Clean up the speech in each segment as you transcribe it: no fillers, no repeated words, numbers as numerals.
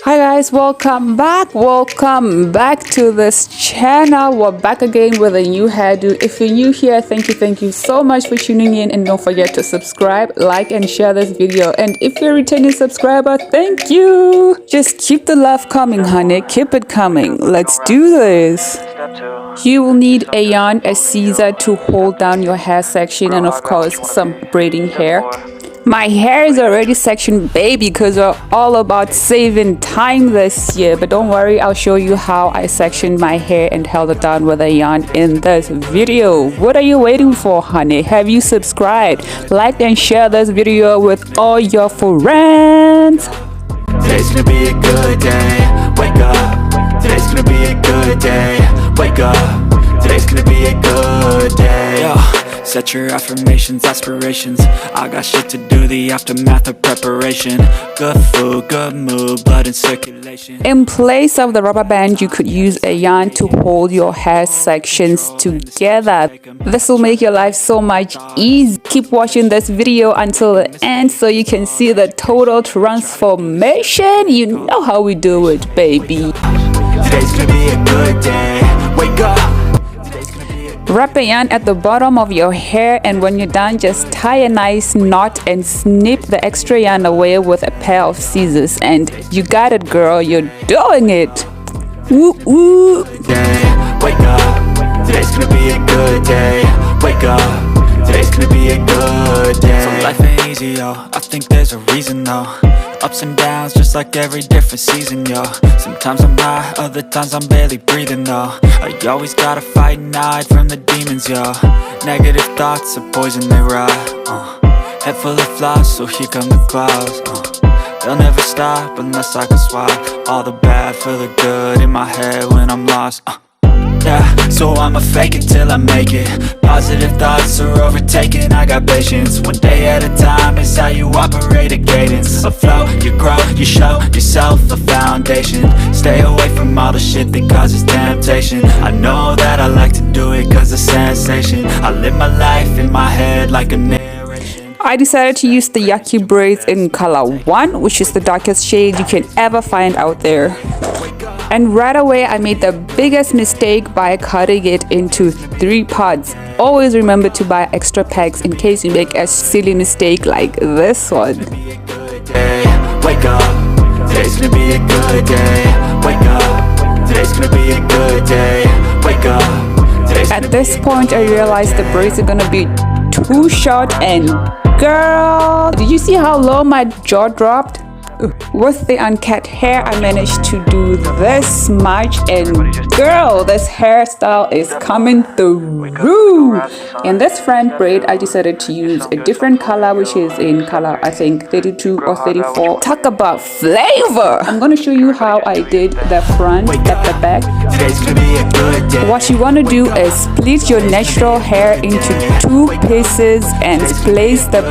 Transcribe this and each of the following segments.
Hi guys, welcome back to this channel. We're back again with a new hairdo. If you're new here, thank you so much for tuning in, and don't forget to subscribe, like and share this video. And if you're a returning subscriber, thank you. Just keep the love coming, honey, keep it coming. Let's do this. You will need a yarn, a scissor to hold down your hair section, and of course some braiding hair. My hair is already sectioned, baby, because we're all about saving time this year. But don't worry, I'll show you how I sectioned my hair and held it down with a yarn in this video. What are you waiting for, honey? Have you subscribed? Like and share this video with all your friends. Today's gonna be a good day. Wake up. Today's gonna be a good day. Wake up. Today's gonna be a good day. Yo. Set your affirmations, aspirations. I got shit to do, the aftermath of preparation. Good food, good mood, blood in circulation. In place of the rubber band, you could use a yarn to hold your hair sections together. This will make your life so much easier. Keep watching this video until the end so you can see the total transformation. You know how we do it, baby. Today's gonna be a good day. Wake up. Wrap a yarn at the bottom of your hair, and when you're done, just tie a nice knot and snip the extra yarn away with a pair of scissors. And you got it, girl, you're doing it. Woo woo. Wake up. Today's gonna be a good day. Wake up. Today's gonna be a good day. So life ain't easy, yo. I think there's a reason, though. Ups and downs, just like every different season, yo. Sometimes I'm high, other times I'm barely breathing, though. I always gotta fight and hide from the demons, yo. Negative thoughts are poison, they rot. Head full of flies, so here come the clouds. They'll never stop unless I can swap all the bad for the good in my head when I'm lost. Yeah, so I'ma fake it till I make it. Positive thoughts are overtaken, I got patience. One day at a time is how you operate a cadence. A flow, you grow, you show yourself a foundation. Stay away from all the shit that causes temptation. I know that I like to do it cause it's sensation. I live my life in my head like a narration. I decided to use the Yucky braids in color 1, which is the darkest shade you can ever find out there. And right away I made the biggest mistake by cutting it into 3 parts. Always remember to buy extra packs in case you make a silly mistake like this one. Wake up, today's gonna be a good day. Wake up, today's gonna be a good day. Wake up. At this point I realized the braids are gonna be too short, and girl, did you see how low my jaw dropped? With the uncut hair I managed to do this much, and girl, this hairstyle is coming through. In this front braid I decided to use a different color, which is in color I think 32 or 34. Talk about flavor. I'm gonna show you how I did the front at the back. What you want to do is split your natural hair into 2 pieces and place the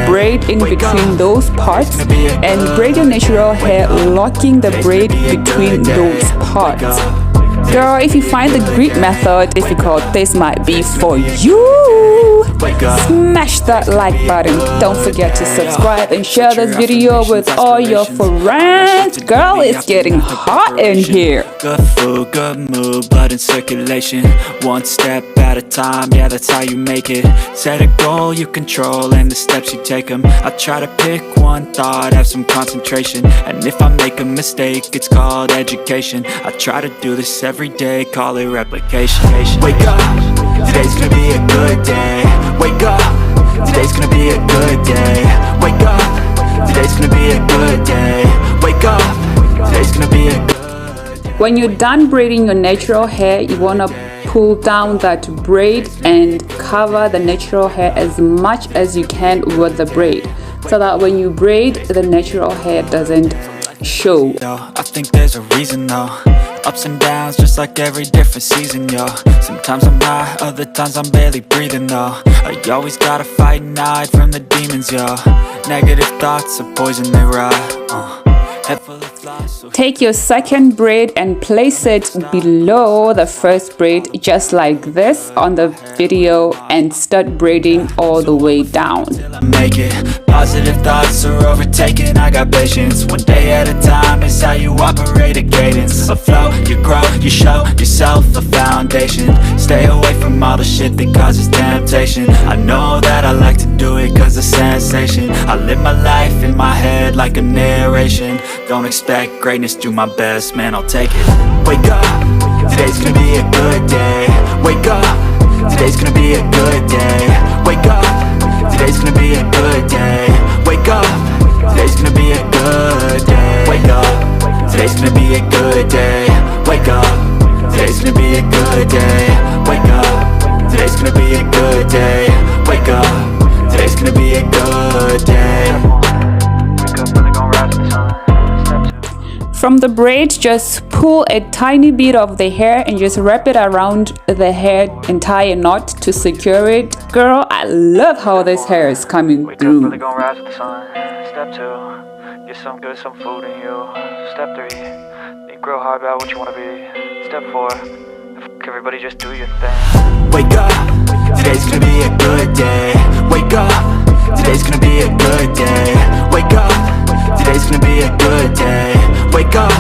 braid in between those parts, and braid your natural hair, locking the braid between those parts. Girl, if you find the Greek method difficult, this might be for you. Smash that like button. Don't forget to subscribe and share this video with all your friends. Girl, it's getting hot in here. Good food, good mood, blood in circulation. One step at a time, yeah, that's how you make it. Set a goal you control and the steps you take them. I try to pick one thought, have some concentration. And if I make a mistake, it's called education. I try to do this every day, call it replication. Wake up, today's gonna be a good day. Wake up, today's gonna be a good day. Wake up, today's gonna be a good day. Wake up, today's gonna be a good day. When you're done braiding your natural hair, you want to pull down that braid and cover the natural hair as much as you can with the braid, so that when you braid, the natural hair doesn't show. I think there's a reason though. Ups and downs, just like every different season, yo. Sometimes I'm high, other times I'm barely breathing, though. I always gotta fight and hide from the demons, yo. Negative thoughts are poison, they rot. Head full of flies, so Take your second braid and place it below the first braid, just like this on the video, and start braiding all the way down. make it. Positive thoughts are overtaken, I got patience. One day at a time is how how you operate a cadence. A flow, you grow, you show yourself a foundation. Stay away from all the shit that causes temptation. I know that I like to do it cause it's sensation. I live my life in my head like a narration. Don't expect greatness, do my best, man, I'll take it. Wake up, today's gonna be a good day. Wake up, today's gonna be a good day. Wake up, today's gonna be a good day. Wake up, today's gonna be a good day. Wake up, today's gonna be a good day. Wake up, today's gonna be a good day. Wake up, today's gonna be a good day. Wake up, today's gonna be a good day. Wake up when they gon' rise in the sun. From the braids, just pull a tiny bit of the hair and just wrap it around the hair and tie a knot to secure it. Girl, I love how this hair is coming through. Wake up, gonna rise with the sun. Step 2, get some good, some food in you. Step 3, think real hard about what you wanna be. Step 4, everybody just do your thing. Wake up, today's gonna be a good day. Wake up, today's gonna be a good day. Wake up, today's gonna be a good day. Wake up,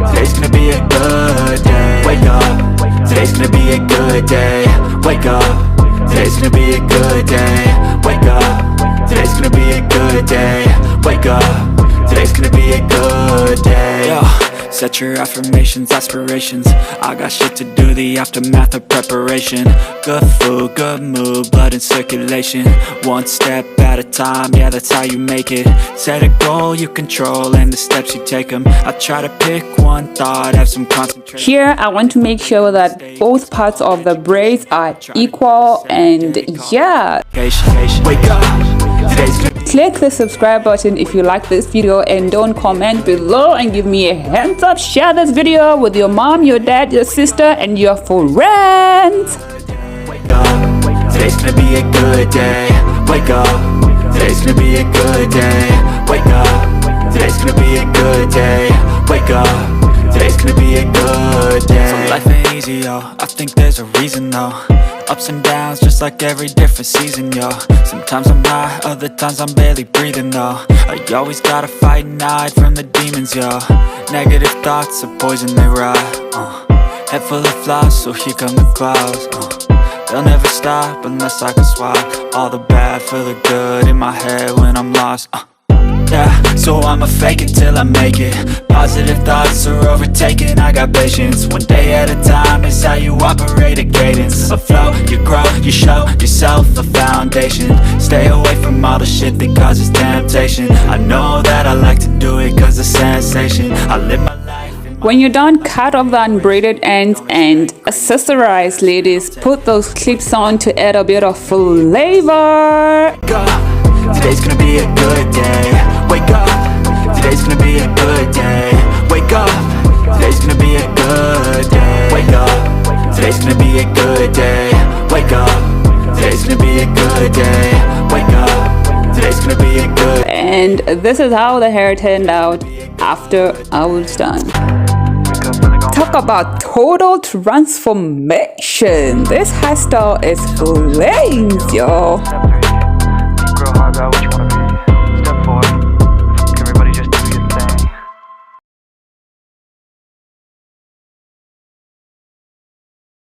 today's gonna be a good day. Wake up, today's gonna be a good day. Wake up, today's gonna be a good day. Wake up, today's gonna be a good day. Wake up, today's gonna be a good day. Yo, set your affirmations, aspirations. I got shit to do, the aftermath of preparation. Good food, good mood, blood in circulation. One step at a time, yeah, that's how you make it. Set a goal you control and the steps you take them. I try to pick one thought, have some concentration. Here, I want to make sure that both parts of the braids are equal, and yeah. Wake up, today's gonna Click the subscribe button if you like this video, and don't comment below and give me a hands up. Share this video with your mom, your dad, your sister, and your friends. Wake up, today's gonna be a good day. Wake up, today's gonna be a good day. Wake up, today's gonna be a good day. Wake up, today's gonna be a good day. So life ain't easy, yo, I think there's a reason though. Ups and downs, just like every different season, yo. Sometimes I'm high, other times I'm barely breathing, though. I always gotta fight and hide from the demons, yo. Negative thoughts are poison, they rot. Head full of flies, so here come the clouds. They'll never stop unless I can swap all the bad for the good in my head when I'm lost. Yeah, so I'ma fake it till I make it. Positive thoughts are overtaken, I got patience. One day at a time is how you operate a cadence. A flow, you grow, you show yourself a foundation. Stay away from all the shit that causes temptation. I know that I like to do it cause it's sensation. I live my life. When you're done, cut off the unbraided ends and accessorize, ladies. Put those clips on to add a bit of flavor. Wake up, today's gonna be a good day. Wake up, today's gonna be a good day. Wake up, today's gonna be a good day. Wake up, today's gonna be a good day. Wake up, today's gonna be a good day. Wake up, today's gonna be a good. And this is how the hair turned out after I was done. Talk about total transformation. This hairstyle is flames, y'all.